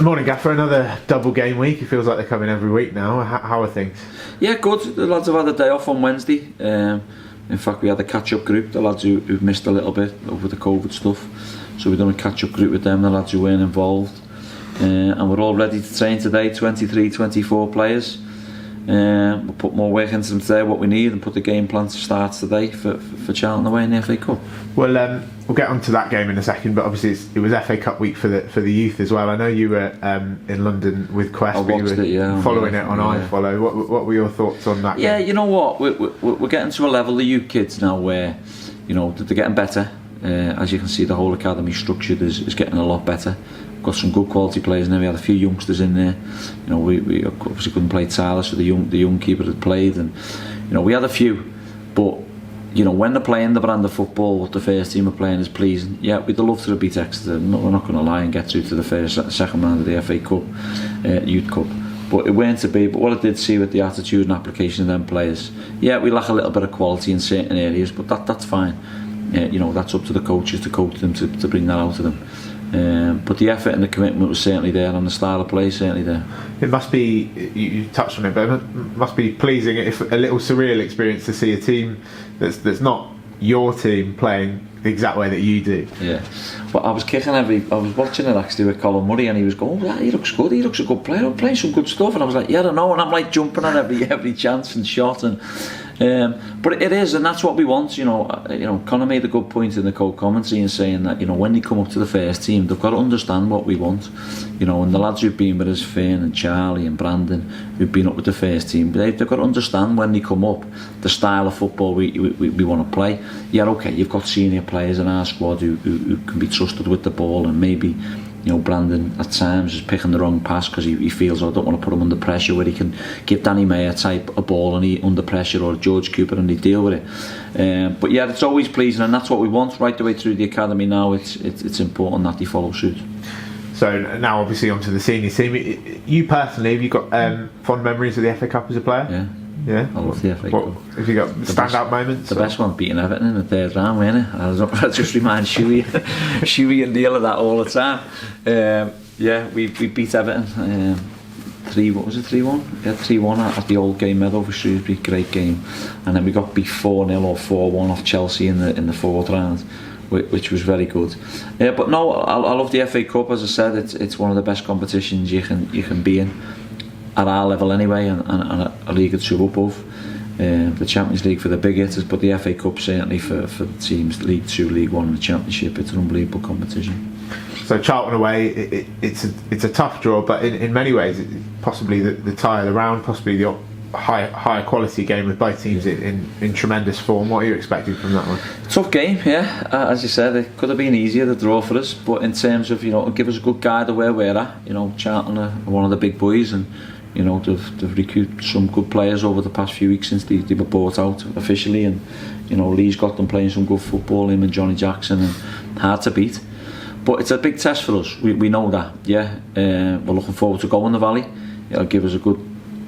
Morning, Gaffer. Another double game week. It feels like they're coming every week now. How are things? Yeah, good. The lads have had a day off on Wednesday. In fact, we had a catch-up group, the lads who've missed a little bit over the COVID stuff. So we've done a catch-up group with them, the lads who weren't involved. And we're all ready to train today, 23, 24 players. We'll put more work into them today, what we need, and put the game plan to start today for Charlton away in the FA Cup. Well, we'll get onto that game in a second, but obviously it was FA Cup week for the youth as well. I know you were in London with Quest, I watched it, yeah, following it on iFollow. What were your thoughts on that game? Yeah, you know what, we're getting to a level, the youth kids now, where they're getting better. As you can see, the whole academy structured is getting a lot better. We've got some good quality players in there. We had a few youngsters in there. We obviously couldn't play Tyler, so the young keeper had played, and we had a few. But when they're playing the brand of football, what the first team are playing is pleasing. Yeah, we'd love to beat Exeter. We're not going to lie and get through to the second round of the FA Cup, Youth Cup. But it weren't to be. But what I did see with the attitude and application of them players, yeah, we lack a little bit of quality in certain areas, but that's fine. That's up to the coaches to coach them to bring that out of them. But the effort and the commitment was certainly there, and the style of play certainly there. It must be, you touched on it, but it must be pleasing, if a little surreal experience, to see a team that's not your team playing the exact way that you do. Yeah, well, I was watching it actually with Colin Murray, and he was going, "Oh, he looks good. He looks a good player. Playing some good stuff." And I was like, "Yeah, I don't know." And I'm like jumping on every chance and shot, and but it is, and that's what we want. Conor made a good point in the co-commentary in saying that when they come up to the first team, they've got to understand what we want. And the lads who've been with us, Finn and Charlie and Brandon, who've been up with the first team, they've got to understand when they come up the style of football we want to play. Yeah, okay, you've got senior players in our squad who can be trusted with the ball, and maybe Brandon at times is picking the wrong pass because he feels, I don't want to put him under pressure, where he can give Danny Mayer type a ball and he under pressure, or George Cooper, and they deal with it. But yeah, it's always pleasing, and that's what we want right the way through the academy now. It's important that they follow suit. So now obviously onto the senior team. You personally, have you got fond memories of the FA Cup as a player? Yeah, I love the FA Cup. Have you got standout moments? The best one beating Everton in the third round, wasn't it? I just remind Shuey and Neil of that all the time. We beat Everton 3-1? Yeah, 3-1 at the old Game Meadow for Shrewsbury. Great game. And then we got beat 4-0 or 4-1 off Chelsea in the fourth round, which was very good. But no, I love the FA Cup. As I said, it's one of the best competitions you can be in, at our level anyway, and a league or two above. The Champions League for the big hitters, but the FA Cup certainly for the teams, League 2, League 1 and the Championship. It's an unbelievable competition. So Charlton away, it's a tough draw, but in many ways possibly the tie of the round, possibly the higher quality game, with both teams in tremendous form. What are you expecting from that one? Tough game, yeah. As you said, it could have been easier, the draw for us, but in terms of it'll give us a good guide of where we're at. Charlton are one of the big boys, and they've recruited some good players over the past few weeks since they were bought out officially, and Lee's got them playing some good football, him and Johnny Jackson, and hard to beat. But it's a big test for us, we know that. We're looking forward to going the Valley. It'll give us a good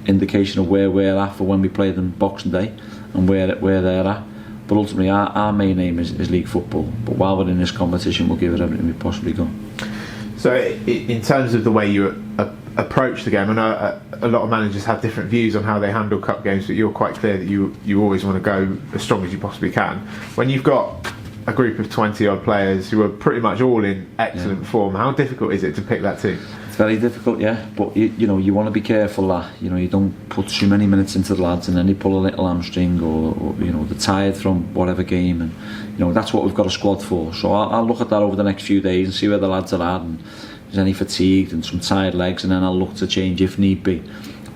indication of where we're at for when we play them Boxing Day, and where they're at. But ultimately our main aim is league football, but while we're in this competition, we'll give it everything we possibly got. So in terms of the way you approach the game, I know a lot of managers have different views on how they handle cup games, but you're quite clear that you always want to go as strong as you possibly can. When you've got a group of 20 odd players who are pretty much all in excellent form, how difficult is it to pick that team? It's very difficult, yeah, but you want to be careful that you don't put too many minutes into the lads and then they pull a little hamstring, or they're tired from whatever game, and that's what we've got a squad for. So I'll look at that over the next few days and see where the lads are at, and if there's any fatigued and some tired legs, and then I'll look to change if need be.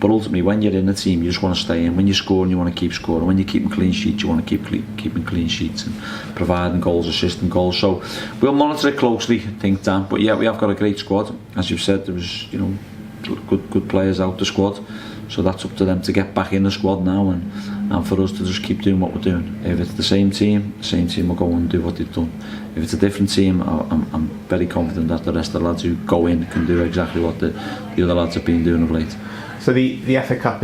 But ultimately, when you're in the team, you just want to stay in. When you're scoring, you want to keep scoring. When you're keeping clean sheets, you want to keep keeping clean sheets and providing goals, assisting goals. So we'll monitor it closely, I think, Dan. But yeah, we have got a great squad. As you've said, there was good players out the squad. So that's up to them to get back in the squad now, and for us to just keep doing what we're doing. If it's the same team will go and do what they've done. If it's a different team, I'm very confident that the rest of the lads who go in can do exactly what the other lads have been doing of late. So the FA Cup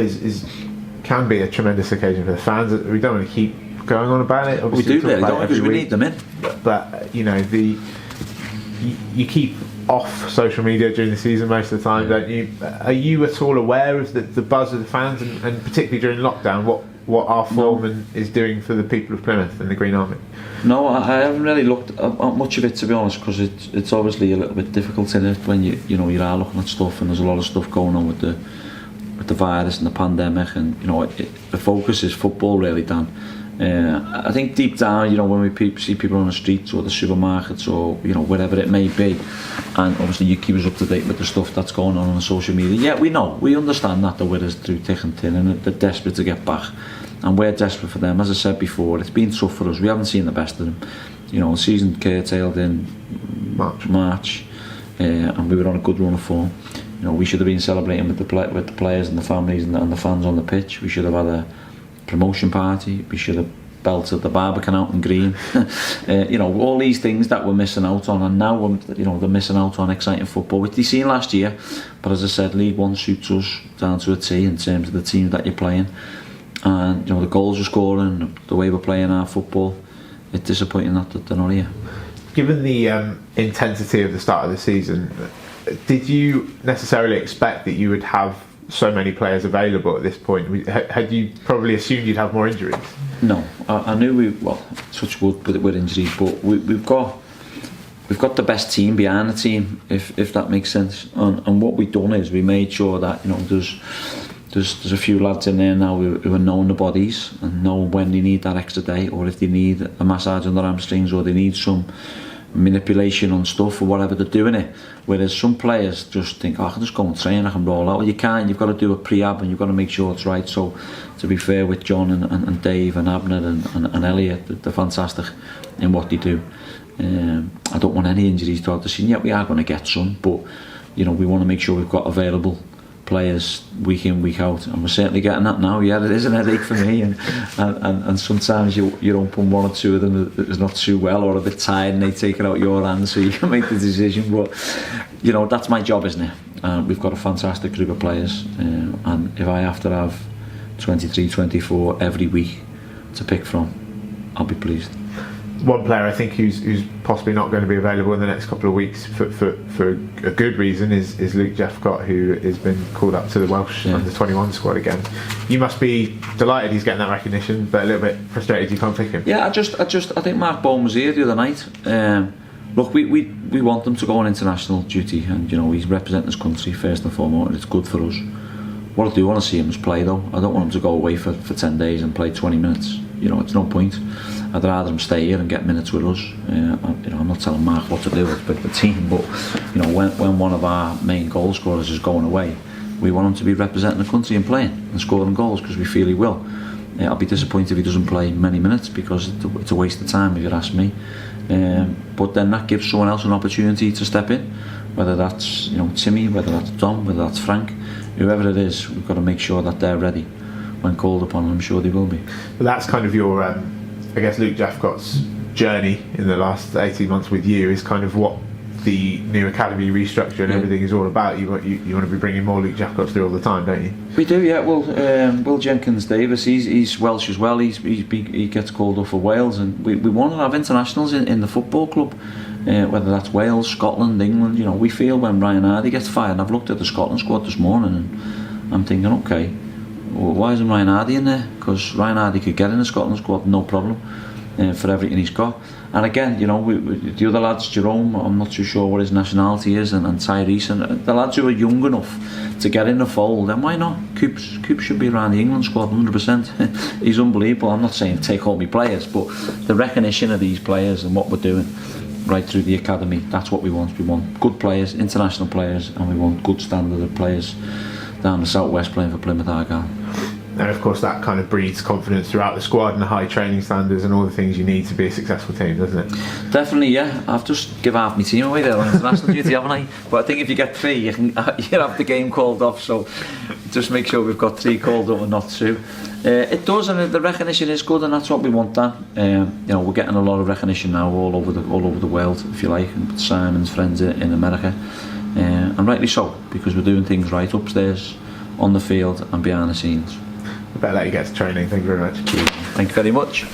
can be a tremendous occasion for the fans. We don't want to keep going on about it. Obviously, we do really, don't, because we need them in. But you keep off social media during the season most of the time, don't you? Are you at all aware of the buzz of the fans, and particularly during lockdown, what our foreman is doing for the people of Plymouth and the Green Army? No, I haven't really looked at much of it, to be honest, because it's obviously a little bit difficult in it when you are looking at stuff, and there's a lot of stuff going on with the virus and the pandemic, and the focus is football really, Dan. I think deep down, when we see people on the streets or the supermarkets or wherever it may be, and obviously you keep us up to date with the stuff that's going on social media. Yeah, we understand that they're with us through thick and thin, and they're desperate to get back, and we're desperate for them. As I said before, it's been tough for us. We haven't seen the best of them. The season curtailed in March, and we were on a good run of form. We should have been celebrating with the players and the families and the fans on the pitch. We should have had a promotion party. We should have belted the Barbican out in green. All these things that we're missing out on, and now they're missing out on exciting football, which they seen last year. But as I said, League One suits us down to a T in terms of the team that you're playing, and the goals we're scoring, the way we're playing our football. It's disappointing that they're not here. Given the intensity of the start of the season, did you necessarily expect that you would have so many players available at this point? Had you probably assumed you'd have more injuries? No, I knew touch wood with injuries, but we've got the best team behind the team, if that makes sense. And what we've done is we made sure that there's a few lads in there now who are knowing the bodies and know when they need that extra day, or if they need a massage on their hamstrings, or they need some manipulation on stuff or whatever, they're doing it. Whereas some players just think, I can just go and train, I can roll out. Well, you can't. You've got to do a pre-ab, and you've got to make sure it's right. So to be fair with John and Dave and Abner and Elliot, they're fantastic in what they do. I don't want any injuries throughout the season. Yeah, we are going to get some, but we want to make sure we've got available players week in, week out, and we're certainly getting that now. Yeah, it is an headache for me, and sometimes you don't put one or two of them that's not too well or a bit tired, and they take it out your hands so you can make the decision. But that's my job, isn't it? We've got a fantastic group of players, and if I have to have 23, 24 every week to pick from, I'll be pleased. One player I think who's possibly not going to be available in the next couple of weeks for a good reason is Luke Jeffcott, who has been called up to the Welsh under-21 squad again. You must be delighted he's getting that recognition, but a little bit frustrated you can't pick him. Yeah, I think Mark Bone was here the other night. Look, we want him to go on international duty, and he's representing his country first and foremost, and it's good for us. What I do want to see him is play, though. I don't want him to go away for 10 days and play 20 minutes. It's no point. I'd rather him stay here and get minutes with us. I'm not telling Mark what to do with the team, but when one of our main goal scorers is going away, we want him to be representing the country and playing and scoring goals, because we feel he will. I'll be disappointed if he doesn't play many minutes, because it's a waste of time, if you ask me. But then that gives someone else an opportunity to step in, whether that's Timmy, whether that's Dom, whether that's Frank, whoever it is. We've got to make sure that they're ready when called upon, and I'm sure they will be. But that's kind of your, I guess, Luke Jeffcott's journey in the last 18 months with you is kind of what the new academy restructure and everything is all about. You want to be bringing more Luke Jeffcotts through all the time, don't you? We do, yeah. Well, Will Jenkins Davis, he's Welsh as well. He gets called up for Wales, and we want to have internationals in the football club, whether that's Wales, Scotland, England. We feel when Ryan Hardy gets fired, and I've looked at the Scotland squad this morning, and I'm thinking, okay, well, why isn't Ryan Hardy in there? Because Ryan Hardy could get in the Scotland squad, no problem, for everything he's got. And again, the other lads, Jerome, I'm not too sure what his nationality is, and Tyrese, and the lads who are young enough to get in the fold, then why not? Coops should be around the England squad 100%. He's unbelievable. I'm not saying take all my players, but the recognition of these players and what we're doing right through the academy, that's what we want. We want good players, international players, and we want good standard of players down the southwest playing for Plymouth Argyle. And of course that kind of breeds confidence throughout the squad and the high training standards and all the things you need to be a successful team, doesn't it? Definitely, yeah. I've just give half my team away there on international duty, haven't I? But I think if you get 3, you have the game called off, so just make sure we've got 3 called up and not 2. It does, and the recognition is good, and that's what we want. That we're getting a lot of recognition now all over the world, if you like, and Simon's friends in America, and rightly so, because we're doing things right upstairs, on the field and behind the scenes. I better let you get to training. Thank you very much. Thank you very much.